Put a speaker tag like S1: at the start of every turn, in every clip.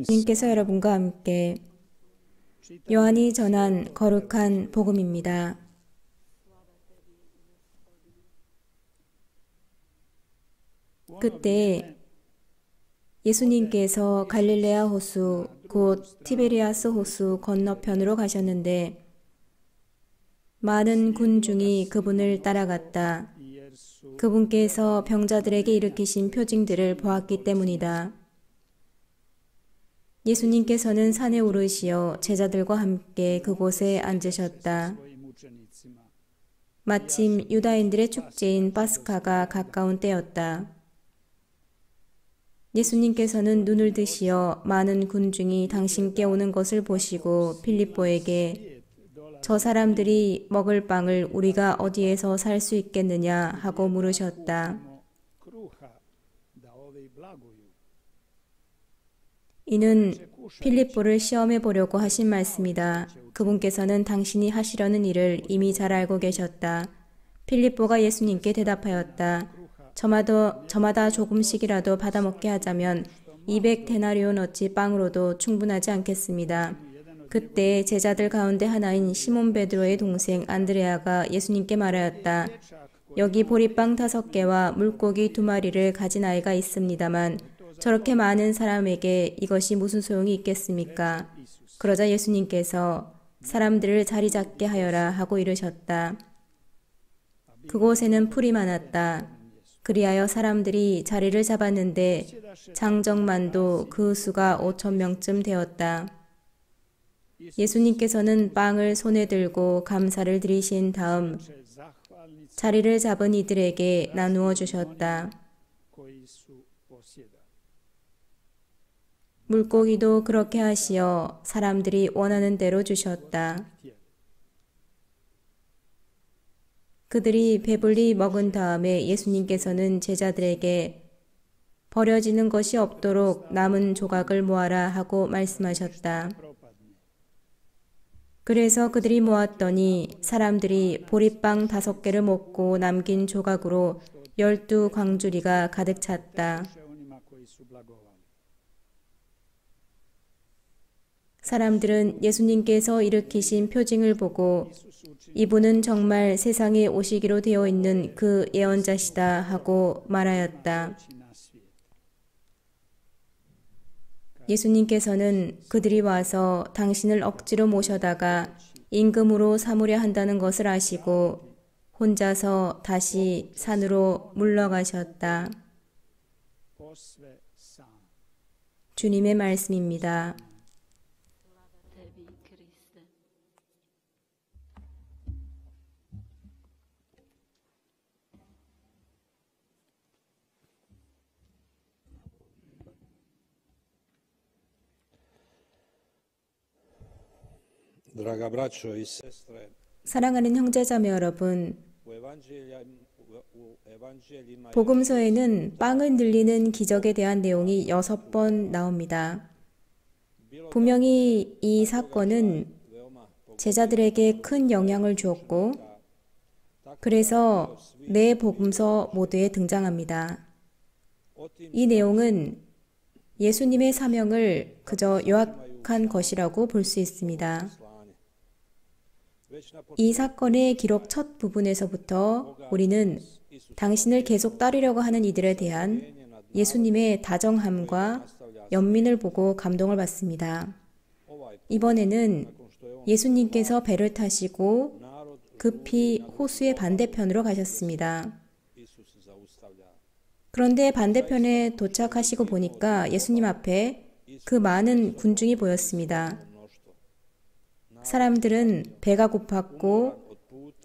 S1: 님께서 여러분과 함께 요한이 전한 거룩한 복음입니다. 그때 예수님께서 갈릴레아 호수 곧 티베리아스 호수 건너편으로 가셨는데 많은 군중이 그분을 따라갔다. 그분께서 병자들에게 일으키신 표징들을 보았기 때문이다. 예수님께서는 산에 오르시어 제자들과 함께 그곳에 앉으셨다. 마침 유다인들의 축제인 파스카가 가까운 때였다. 예수님께서는 눈을 드시어 많은 군중이 당신께 오는 것을 보시고 빌립보에게 저 사람들이 먹을 빵을 우리가 어디에서 살 수 있겠느냐 하고 물으셨다. 이는 필립보를 시험해 보려고 하신 말씀이다. 그분께서는 당신이 하시려는 일을 이미 잘 알고 계셨다. 필립보가 예수님께 대답하였다. 저마다 조금씩이라도 받아먹게 하자면 200데나리온어치 빵으로도 충분하지 않겠습니다. 그때 제자들 가운데 하나인 시몬 베드로의 동생 안드레아가 예수님께 말하였다. 여기 보리빵 5개와 물고기 2마리를 가진 아이가 있습니다만 저렇게 많은 사람에게 이것이 무슨 소용이 있겠습니까? 그러자 예수님께서 사람들을 자리 잡게 하여라 하고 이르셨다. 그곳에는 풀이 많았다. 그리하여 사람들이 자리를 잡았는데 장정만도 그 수가 5,000명쯤 되었다. 예수님께서는 빵을 손에 들고 감사를 드리신 다음 자리를 잡은 이들에게 나누어 주셨다. 물고기도 그렇게 하시어 사람들이 원하는 대로 주셨다. 그들이 배불리 먹은 다음에 예수님께서는 제자들에게 버려지는 것이 없도록 남은 조각을 모아라 하고 말씀하셨다. 그래서 그들이 모았더니 사람들이 보리빵 5개를 먹고 남긴 조각으로 12광주리가 가득 찼다. 사람들은 예수님께서 일으키신 표징을 보고 이분은 정말 세상에 오시기로 되어 있는 그 예언자시다 하고 말하였다. 예수님께서는 그들이 와서 당신을 억지로 모셔다가 임금으로 삼으려 한다는 것을 아시고 혼자서 다시 산으로 물러가셨다. 주님의 말씀입니다. 사랑하는 형제자매 여러분, 복음서에는 빵을 늘리는 기적에 대한 내용이 6번 나옵니다. 분명히 이 사건은 제자들에게 큰 영향을 주었고 그래서 네 복음서 모두에 등장합니다. 이 내용은 예수님의 사명을 그저 요약한 것이라고 볼 수 있습니다. 이 사건의 기록 첫 부분에서부터 우리는 당신을 계속 따르려고 하는 이들에 대한 예수님의 다정함과 연민을 보고 감동을 받습니다. 이번에는 예수님께서 배를 타시고 급히 호수의 반대편으로 가셨습니다. 그런데 반대편에 도착하시고 보니까 예수님 앞에 그 많은 군중이 보였습니다. 사람들은 배가 고팠고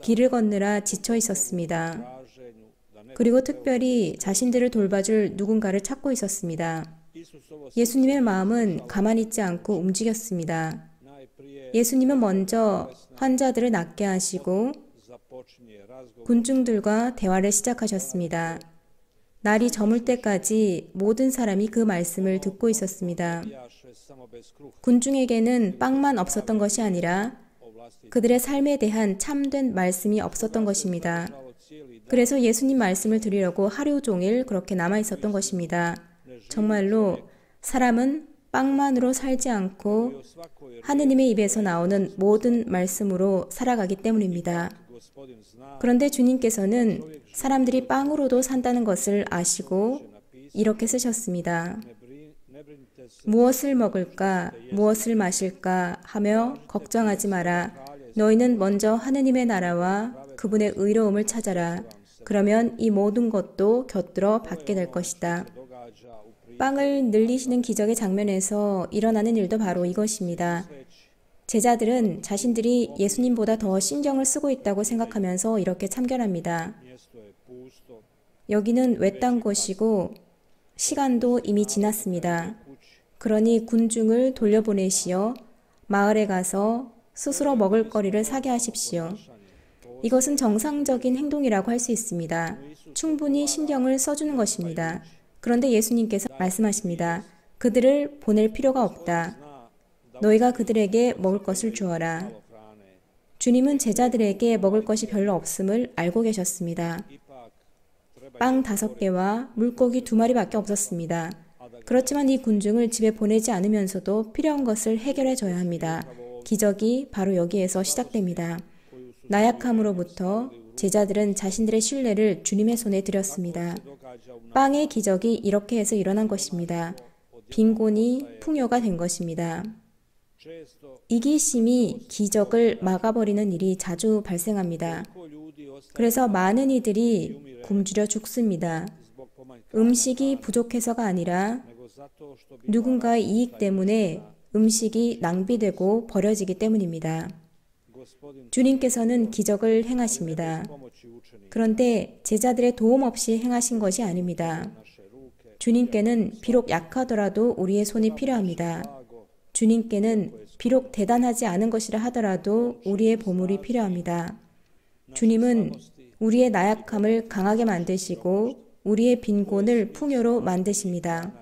S1: 길을 걷느라 지쳐 있었습니다. 그리고 특별히 자신들을 돌봐줄 누군가를 찾고 있었습니다. 예수님의 마음은 가만히 있지 않고 움직였습니다. 예수님은 먼저 환자들을 낫게 하시고 군중들과 대화를 시작하셨습니다. 날이 저물 때까지 모든 사람이 그 말씀을 듣고 있었습니다. 군중에게는 빵만 없었던 것이 아니라 그들의 삶에 대한 참된 말씀이 없었던 것입니다. 그래서 예수님 말씀을 들으려고 하루 종일 그렇게 남아 있었던 것입니다. 정말로 사람은 빵만으로 살지 않고 하느님의 입에서 나오는 모든 말씀으로 살아가기 때문입니다. 그런데 주님께서는 사람들이 빵으로도 산다는 것을 아시고 이렇게 쓰셨습니다. 무엇을 먹을까, 무엇을 마실까 하며 걱정하지 마라. 너희는 먼저 하느님의 나라와 그분의 의로움을 찾아라. 그러면 이 모든 것도 곁들어 받게 될 것이다. 빵을 늘리시는 기적의 장면에서 일어나는 일도 바로 이것입니다. 제자들은 자신들이 예수님보다 더 신경을 쓰고 있다고 생각하면서 이렇게 참견합니다. 여기는 외딴 곳이고 시간도 이미 지났습니다. 그러니 군중을 돌려보내시어 마을에 가서 스스로 먹을 거리를 사게 하십시오. 이것은 정상적인 행동이라고 할 수 있습니다. 충분히 신경을 써주는 것입니다. 그런데 예수님께서 말씀하십니다. 그들을 보낼 필요가 없다. 너희가 그들에게 먹을 것을 주어라. 주님은 제자들에게 먹을 것이 별로 없음을 알고 계셨습니다. 빵 5개와 물고기 2마리밖에 없었습니다. 그렇지만 이 군중을 집에 보내지 않으면서도 필요한 것을 해결해 줘야 합니다. 기적이 바로 여기에서 시작됩니다. 나약함으로부터 제자들은 자신들의 신뢰를 주님의 손에 드렸습니다. 빵의 기적이 이렇게 해서 일어난 것입니다. 빈곤이 풍요가 된 것입니다. 이기심이 기적을 막아버리는 일이 자주 발생합니다. 그래서 많은 이들이 굶주려 죽습니다. 음식이 부족해서가 아니라 누군가의 이익 때문에 음식이 낭비되고 버려지기 때문입니다. 주님께서는 기적을 행하십니다. 그런데 제자들의 도움 없이 행하신 것이 아닙니다. 주님께는 비록 약하더라도 우리의 손이 필요합니다. 주님께는 비록 대단하지 않은 것이라 하더라도 우리의 보물이 필요합니다. 주님은 우리의 나약함을 강하게 만드시고 우리의 빈곤을 풍요로 만드십니다.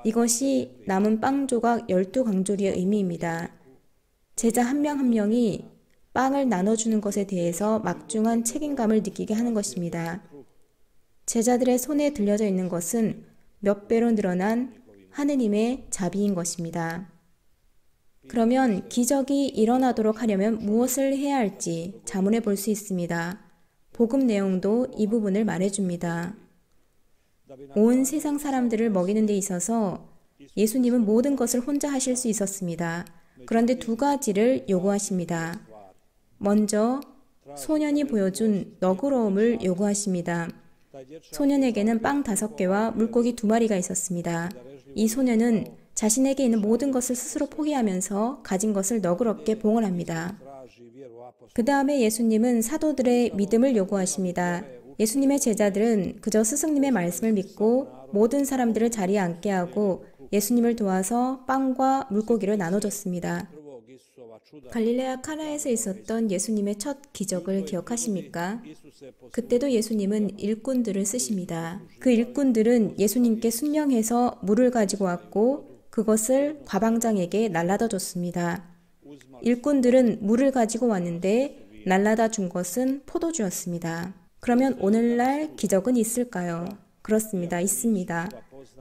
S1: 이것이 남은 빵 조각 12강조리의 의미입니다. 제자 한 명 한 명이 빵을 나눠주는 것에 대해서 막중한 책임감을 느끼게 하는 것입니다. 제자들의 손에 들려져 있는 것은 몇 배로 늘어난 하느님의 자비인 것입니다. 그러면 기적이 일어나도록 하려면 무엇을 해야 할지 자문해 볼 수 있습니다. 복음 내용도 이 부분을 말해줍니다. 온 세상 사람들을 먹이는 데 있어서 예수님은 모든 것을 혼자 하실 수 있었습니다. 그런데 2가지를 요구하십니다. 먼저 소년이 보여준 너그러움을 요구하십니다. 소년에게는 빵 5개와 물고기 2마리가 있었습니다. 이 소년은 자신에게 있는 모든 것을 스스로 포기하면서 가진 것을 너그럽게 봉헌합니다. 그 다음에 예수님은 사도들의 믿음을 요구하십니다. 예수님의 제자들은 그저 스승님의 말씀을 믿고 모든 사람들을 자리에 앉게 하고 예수님을 도와서 빵과 물고기를 나눠줬습니다. 갈릴레아 카나에서 있었던 예수님의 첫 기적을 기억하십니까? 그때도 예수님은 일꾼들을 쓰십니다. 그 일꾼들은 예수님께 순명해서 물을 가지고 왔고 그것을 과방장에게 날라다 줬습니다. 일꾼들은 물을 가지고 왔는데 날라다 준 것은 포도주였습니다. 그러면 오늘날 기적은 있을까요? 그렇습니다. 있습니다.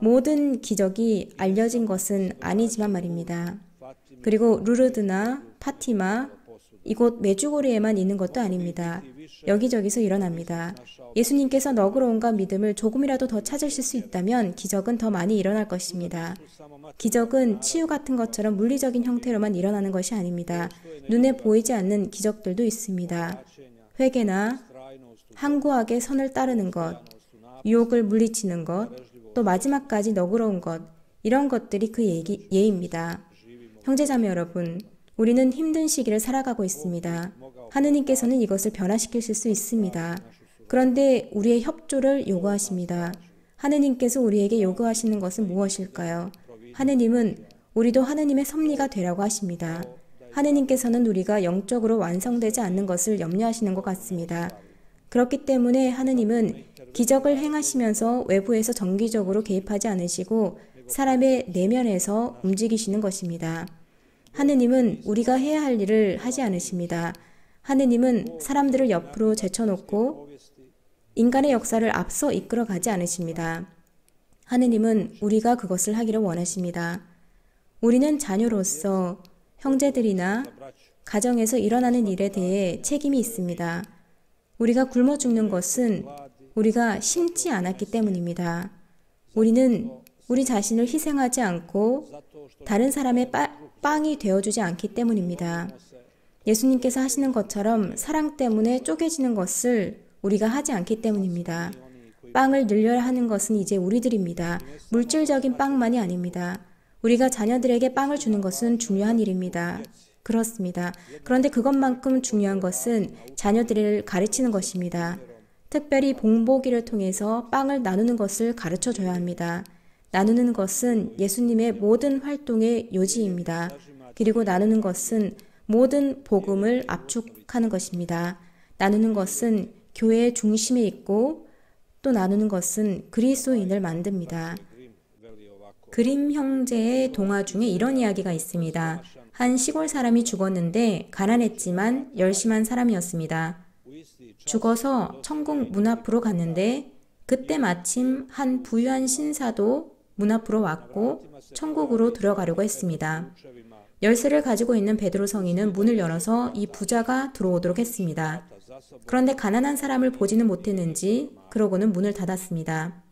S1: 모든 기적이 알려진 것은 아니지만 말입니다. 그리고 루르드나 파티마, 이곳 메주고리에만 있는 것도 아닙니다. 여기저기서 일어납니다. 예수님께서 너그러움과 믿음을 조금이라도 더 찾으실 수 있다면 기적은 더 많이 일어날 것입니다. 기적은 치유 같은 것처럼 물리적인 형태로만 일어나는 것이 아닙니다. 눈에 보이지 않는 기적들도 있습니다. 회개나 항구하게 선을 따르는 것, 유혹을 물리치는 것, 또 마지막까지 너그러운 것, 이런 것들이 그 예입니다. 형제자매 여러분, 우리는 힘든 시기를 살아가고 있습니다. 하느님께서는 이것을 변화시키실 수 있습니다. 그런데 우리의 협조를 요구하십니다. 하느님께서 우리에게 요구하시는 것은 무엇일까요? 하느님은 우리도 하느님의 섭리가 되라고 하십니다. 하느님께서는 우리가 영적으로 완성되지 않는 것을 염려하시는 것 같습니다. 그렇기 때문에 하느님은 기적을 행하시면서 외부에서 정기적으로 개입하지 않으시고 사람의 내면에서 움직이시는 것입니다. 하느님은 우리가 해야 할 일을 하지 않으십니다. 하느님은 사람들을 옆으로 제쳐놓고 인간의 역사를 앞서 이끌어가지 않으십니다. 하느님은 우리가 그것을 하기를 원하십니다. 우리는 자녀로서 형제들이나 가정에서 일어나는 일에 대해 책임이 있습니다. 우리가 굶어 죽는 것은 우리가 심지 않았기 때문입니다. 우리는 우리 자신을 희생하지 않고 다른 사람의 빵이 되어주지 않기 때문입니다. 예수님께서 하시는 것처럼 사랑 때문에 쪼개지는 것을 우리가 하지 않기 때문입니다. 빵을 늘려야 하는 것은 이제 우리들입니다. 물질적인 빵만이 아닙니다. 우리가 자녀들에게 빵을 주는 것은 중요한 일입니다. 그렇습니다. 그런데 그것만큼 중요한 것은 자녀들을 가르치는 것입니다. 특별히 봉보기를 통해서 빵을 나누는 것을 가르쳐줘야 합니다. 나누는 것은 예수님의 모든 활동의 요지입니다. 그리고 나누는 것은 모든 복음을 압축하는 것입니다. 나누는 것은 교회의 중심에 있고 또 나누는 것은 그리스도인을 만듭니다. 그림 형제의 동화 중에 이런 이야기가 있습니다. 한 시골 사람이 죽었는데 가난했지만 열심한 사람이었습니다. 죽어서 천국 문 앞으로 갔는데 그때 마침 한 부유한 신사도 문 앞으로 왔고 천국으로 들어가려고 했습니다. 열쇠를 가지고 있는 베드로 성인은 문을 열어서 이 부자가 들어오도록 했습니다. 그런데 가난한 사람을 보지는 못했는지 그러고는 문을 닫았습니다.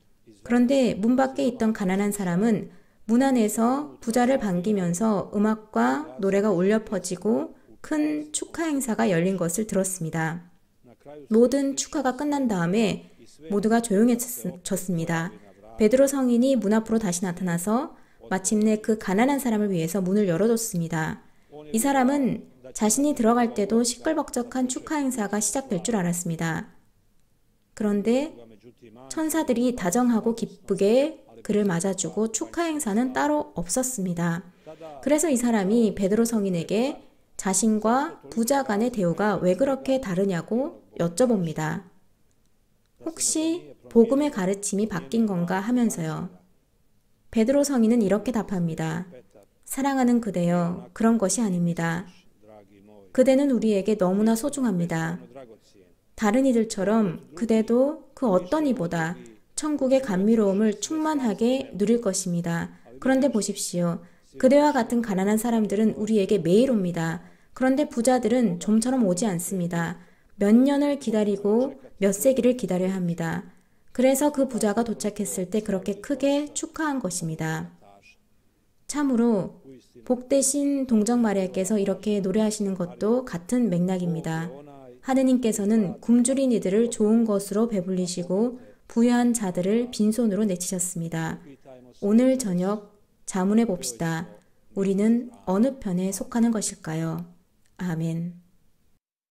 S1: 그런데 문 밖에 있던 가난한 사람은 문 안에서 부자를 반기면서 음악과 노래가 울려 퍼지고 큰 축하 행사가 열린 것을 들었습니다. 모든 축하가 끝난 다음에 모두가 조용해졌습니다. 베드로 성인이 문 앞으로 다시 나타나서 마침내 그 가난한 사람을 위해서 문을 열어줬습니다. 이 사람은 자신이 들어갈 때도 시끌벅적한 축하 행사가 시작될 줄 알았습니다. 그런데 천사들이 다정하고 기쁘게 그를 맞아주고 축하 행사는 따로 없었습니다. 그래서 이 사람이 베드로 성인에게 자신과 부자 간의 대우가 왜 그렇게 다르냐고 여쭤봅니다. 혹시 복음의 가르침이 바뀐 건가 하면서요. 베드로 성인은 이렇게 답합니다. 사랑하는 그대여, 그런 것이 아닙니다. 그대는 우리에게 너무나 소중합니다. 다른 이들처럼 그대도 그 어떤 이보다 천국의 감미로움을 충만하게 누릴 것입니다. 그런데 보십시오. 그대와 같은 가난한 사람들은 우리에게 매일 옵니다. 그런데 부자들은 좀처럼 오지 않습니다. 몇 년을 기다리고 몇 세기를 기다려야 합니다. 그래서 그 부자가 도착했을 때 그렇게 크게 축하한 것입니다. 참으로 복되신 동정 마리아께서 이렇게 노래하시는 것도 같은 맥락입니다. 하느님께서는 굶주린 이들을 좋은 것으로 배불리시고 부유한 자들을 빈손으로 내치셨습니다. 오늘 저녁 자문해 봅시다. 우리는 어느 편에 속하는 것일까요? 아멘.